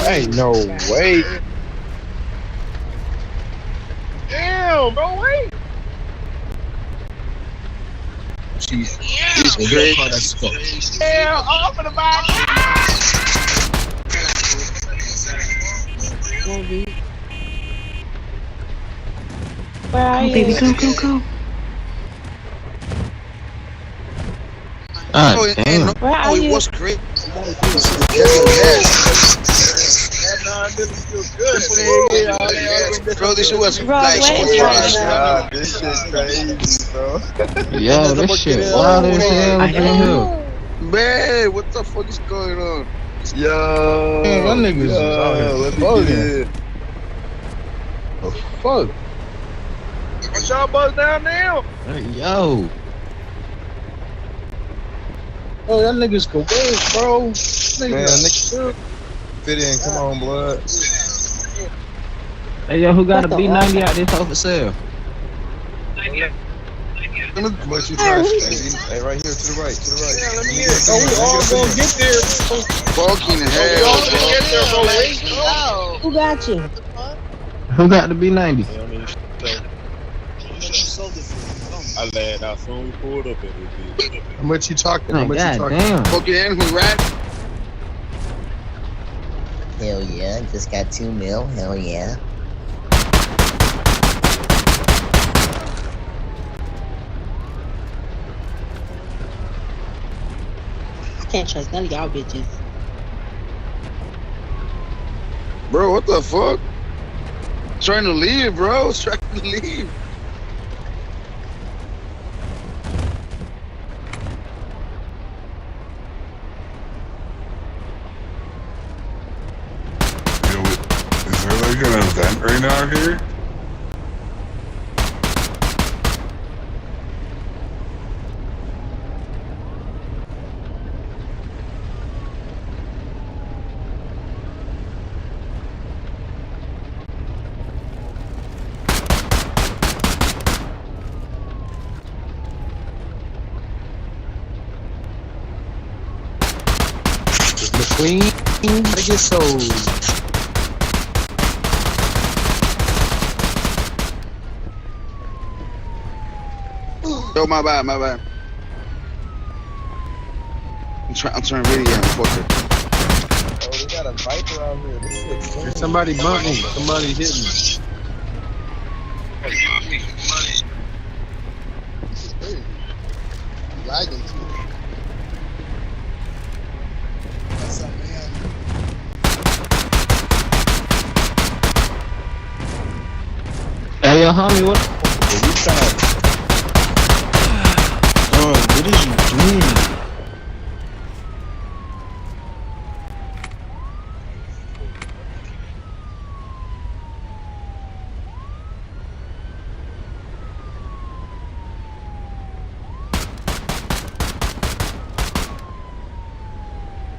Ain't no way. Damn, bro, wait. She's great. Damn, I'm gonna buy a Where are Go, baby, you? go, go, go. Oh, and Where are no, it you? was great. I'm only doing some that. Bro, this shit was Bro, like where is spontaneous. God, this shit crazy, bro. Yo, this shit wild as hell I up in here. know. Man, what the fuck is going on? Yo, Man, y'all niggas is out here let me bugging. get in. The fuck? What y'all buzz down now? Hey, yo. Oh, y'all niggas can win, bro. Man, nigga, fit in. Come on, blood. Hey, yo, who got What a the B90 fuck? out this hoe for sale? How much you trying? Hey, right here to the right, to the right. Yeah, let me get it. Oh, we all gonna get there, bro. Fucking We hell, all bro. gonna get there, bro. Wait, bro. Who got you? Who got the B90? Yeah, I mean, I laid out soon. We pulled up at it, bitch. How much you talking? How Man, much you god talking? damn. Fucking who rat? Hell yeah, just got 2 mil. Hell yeah. I can't trust none of y'all bitches. Bro, what the fuck? Trying to leave, bro. Trying to leave. Yo, is there like an event right now here? McQueen, I get sold. Yo, my bad, my bad. I'm turning video on. Fuck it. Oh, we got a Viper out here. This shit crazy. Somebody bumped me. Somebody hit me. This is crazy. Lagging too. What's up, man? Hey, yo, homie, what? What is you doing?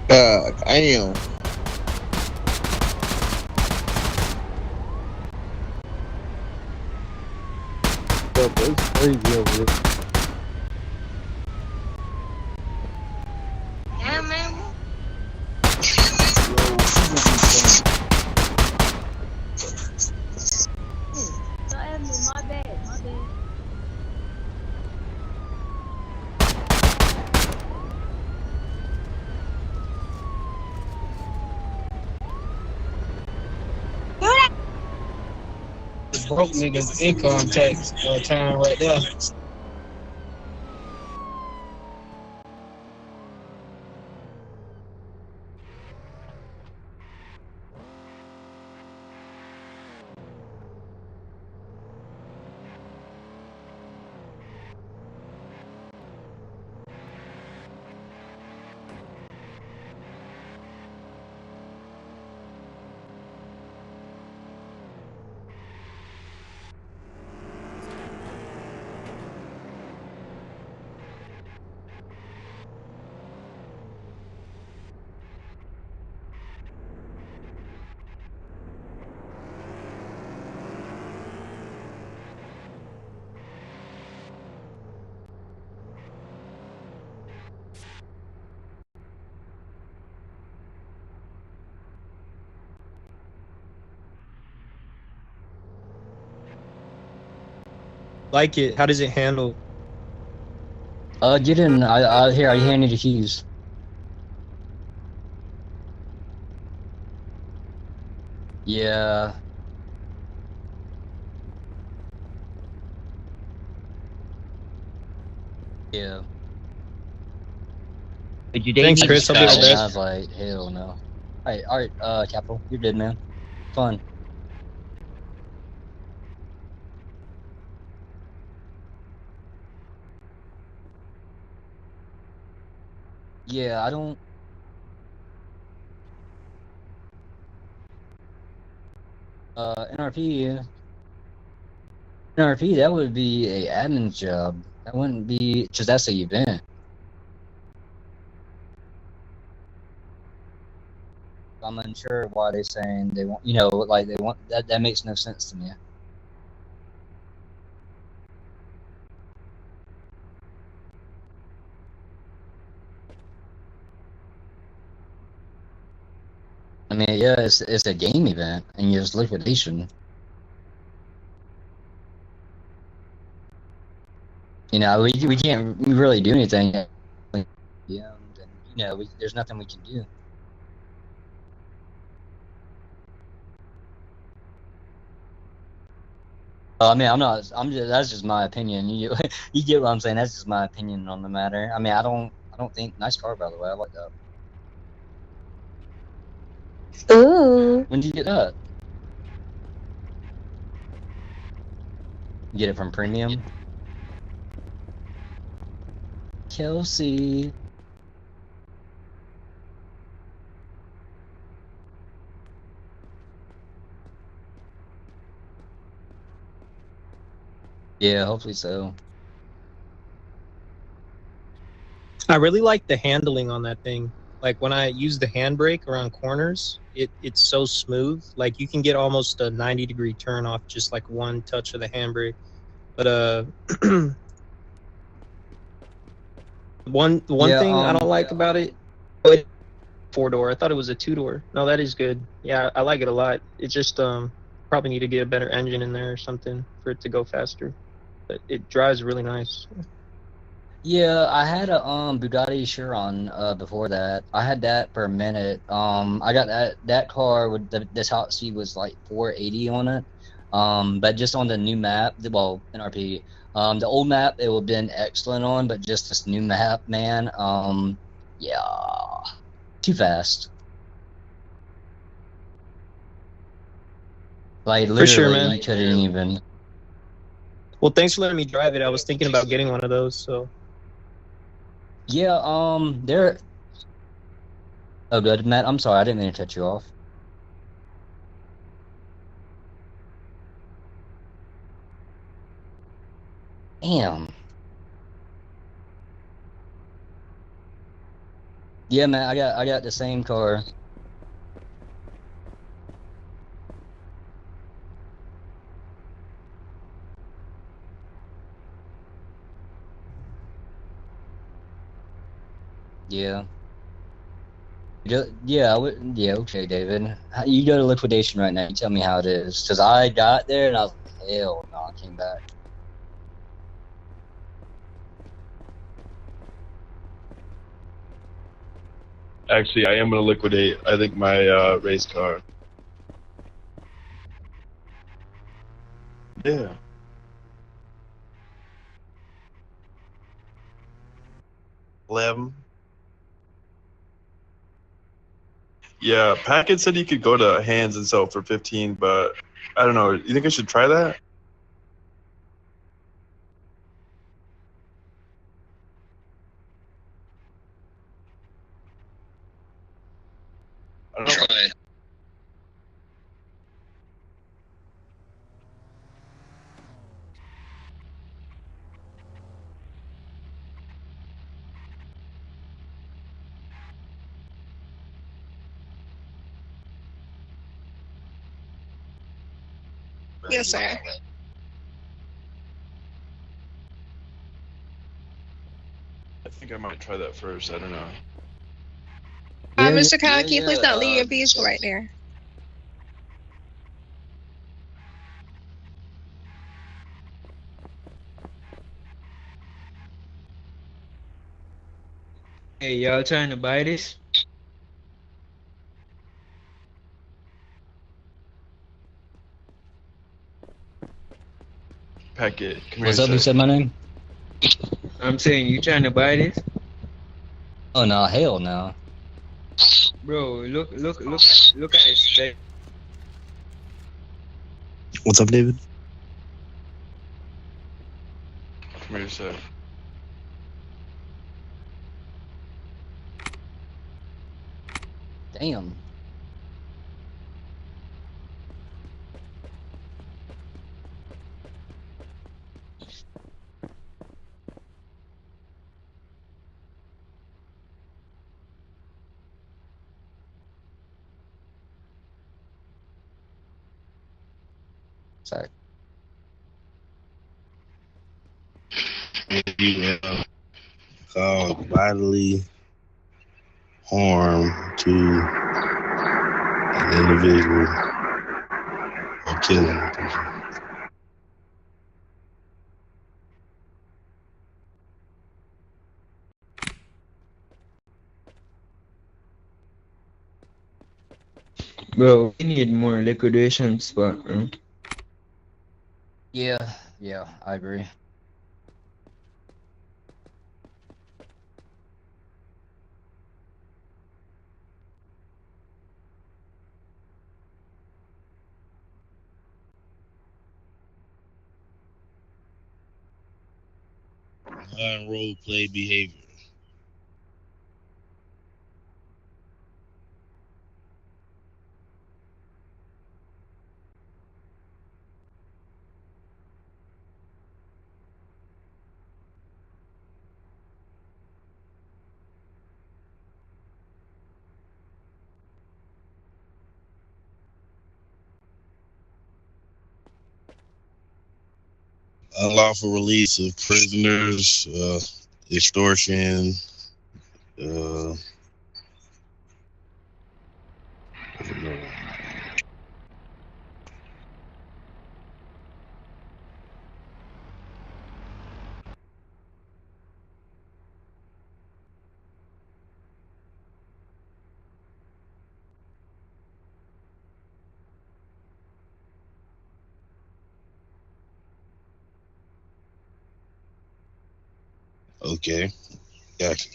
Damn. It's crazy over here. Yeah, man. So, Edmund, my bad, my bad. Broke niggas income tax time right there. Like it. How does it handle? Get in. Here. I hand you the keys. Yeah. Yeah. But do they Thanks, need Chris. I'll do my And I best. was like, hell no. Alright, Capital. You're good, man. Fun. Yeah, I don't. NRP. NRP. That would be a admin job. That wouldn't be because that's the event. I'm unsure why they're saying they want. Like they want that. That makes no sense to me. I mean, yeah, it's a game event and it's liquidation. We can't really do anything. Yeah, and there's nothing we can do. I mean, I'm not. I'm just. That's just my opinion. You get what I'm saying. That's just my opinion on the matter. I mean, I don't think. Nice car, by the way. I like that. Ooh. When did you get that? You get it from Premium. Kelsey. Yeah, hopefully so. I really like the handling on that thing. Like when I use the handbrake around corners, it's so smooth. Like you can get almost a 90-degree turn off just like one touch of the handbrake. But one Yeah. thing I don't like about it, 4-door. I thought it was a 2-door. No, that is good. Yeah, I like it a lot. It just probably need to get a better engine in there or something for it to go faster. But it drives really nice. Yeah, I had a Bugatti Chiron before that. I had that for a minute. I got that car with the top speed was like 480 on it. But just on the new map, NRP. The old map it would have been excellent on, but just this new map, man. Yeah, too fast. Like For sure, literally, man. you couldn't even. Well, thanks for letting me drive it. I was thinking about getting one of those. So Yeah, they're. Oh, good, Matt. I'm sorry, I didn't mean to cut you off. Damn. Yeah, man. I got the same car. Yeah. Yeah, yeah, okay, David. You go to liquidation right now. You tell me how it is, because I got there and I was like, hell no, I came back. Actually, I am gonna liquidate. I think my race car. Yeah. Lim. Yeah, Packet said you could go to Hands and sell for 15, but I don't know. You think I should try that? I don't know. Yes, sir. I think I might try that first. I don't know. Mr. Khan, can you please not leave your vehicle right there? Hey, y'all trying to buy this? Packet, come here a What's up? You sec. said my name? I'm saying you trying to buy this? Oh no, hell no. Bro, look at his spec. What's up, David? Come here a sec. Damn. Sorry. If you cause bodily harm to an individual or killing a person. Bro, we need more liquidation spot, bro. Yeah, yeah, I agree. Non-role play behavior. Unlawful release of prisoners, extortion, uh, okay, gotcha.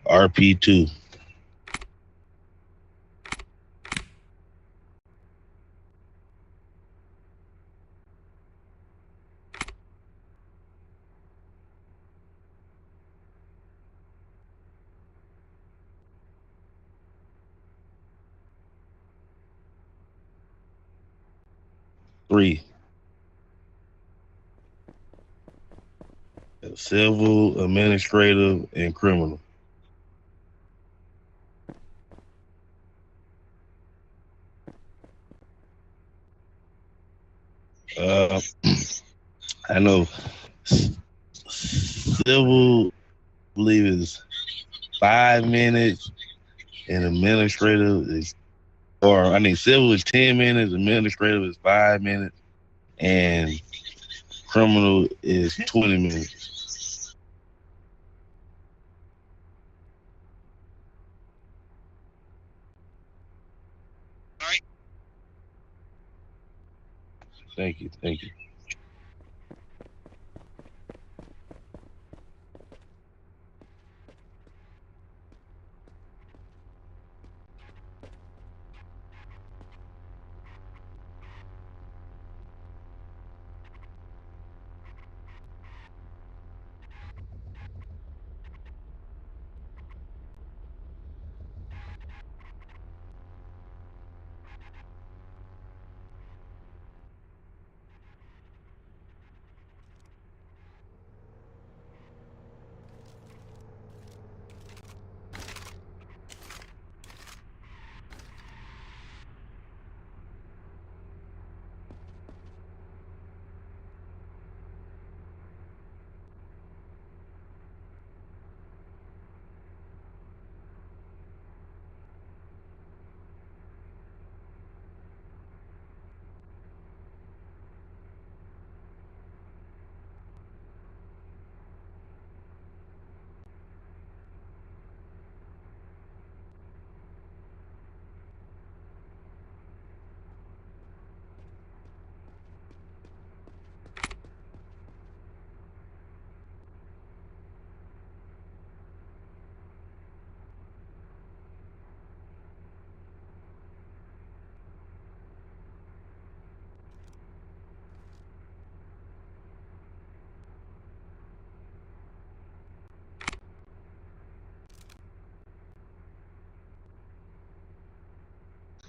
RP2. Three. Civil, administrative, and criminal. Uh, I know civil, I believe is 5 minutes, and administrative is, or I think civil is 10 minutes, administrative is 5 minutes, and criminal is 20 minutes. Thank you, thank you.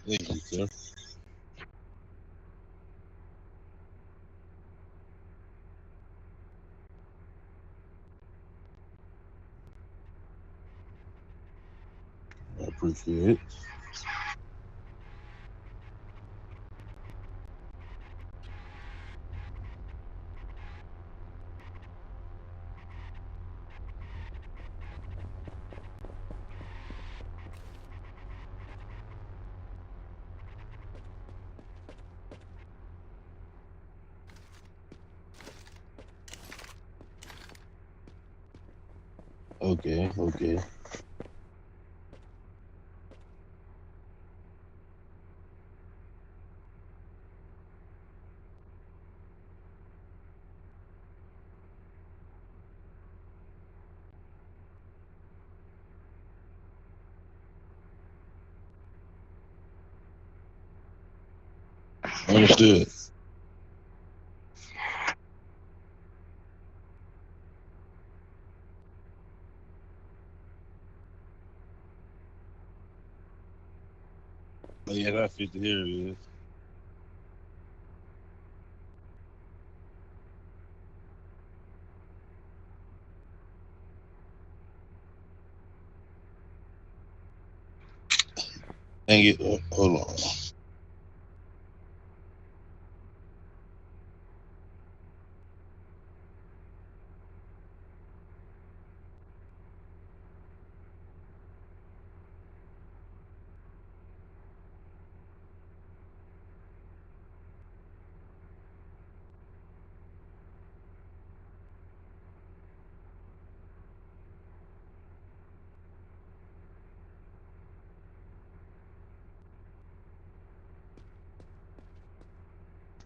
Thank you, sir. I appreciate it. Okay, okay. Understood. Yeah, that's 50 here it is. Dang it. Hold on.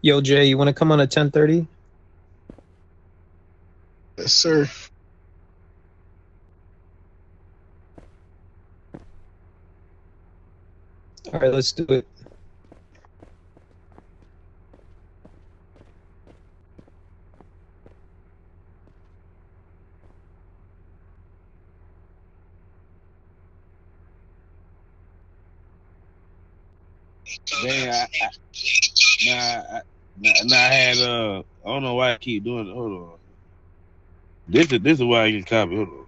Yo, Jay, you want to come on at 10:30? Yes, sir. All right, let's do it. Dang, I had I don't know why I keep doing it. Hold on. This is why I get copy. Hold on.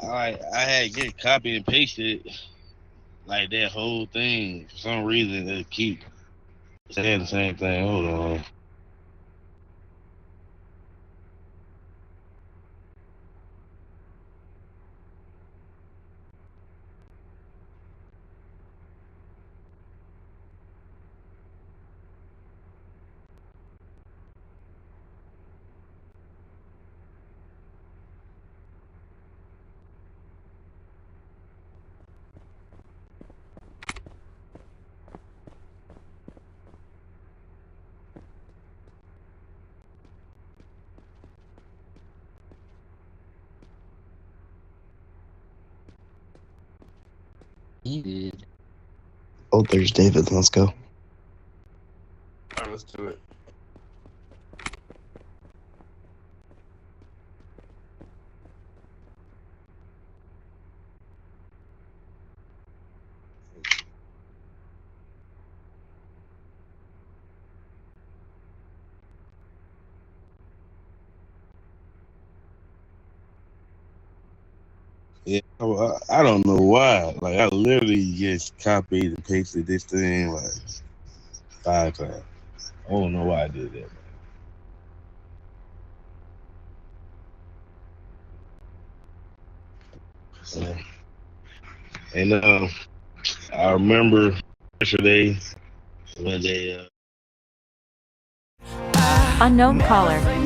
All right, I had to get copy and pasted like that whole thing. For some reason, it keep saying the same thing. Hold on. David. Oh, there's David. Let's go. All right, let's do it. Yeah, I don't know why. Like I literally just copied and pasted this thing like 5 times. I don't know why I did that. Man. And I remember yesterday when they Unknown caller.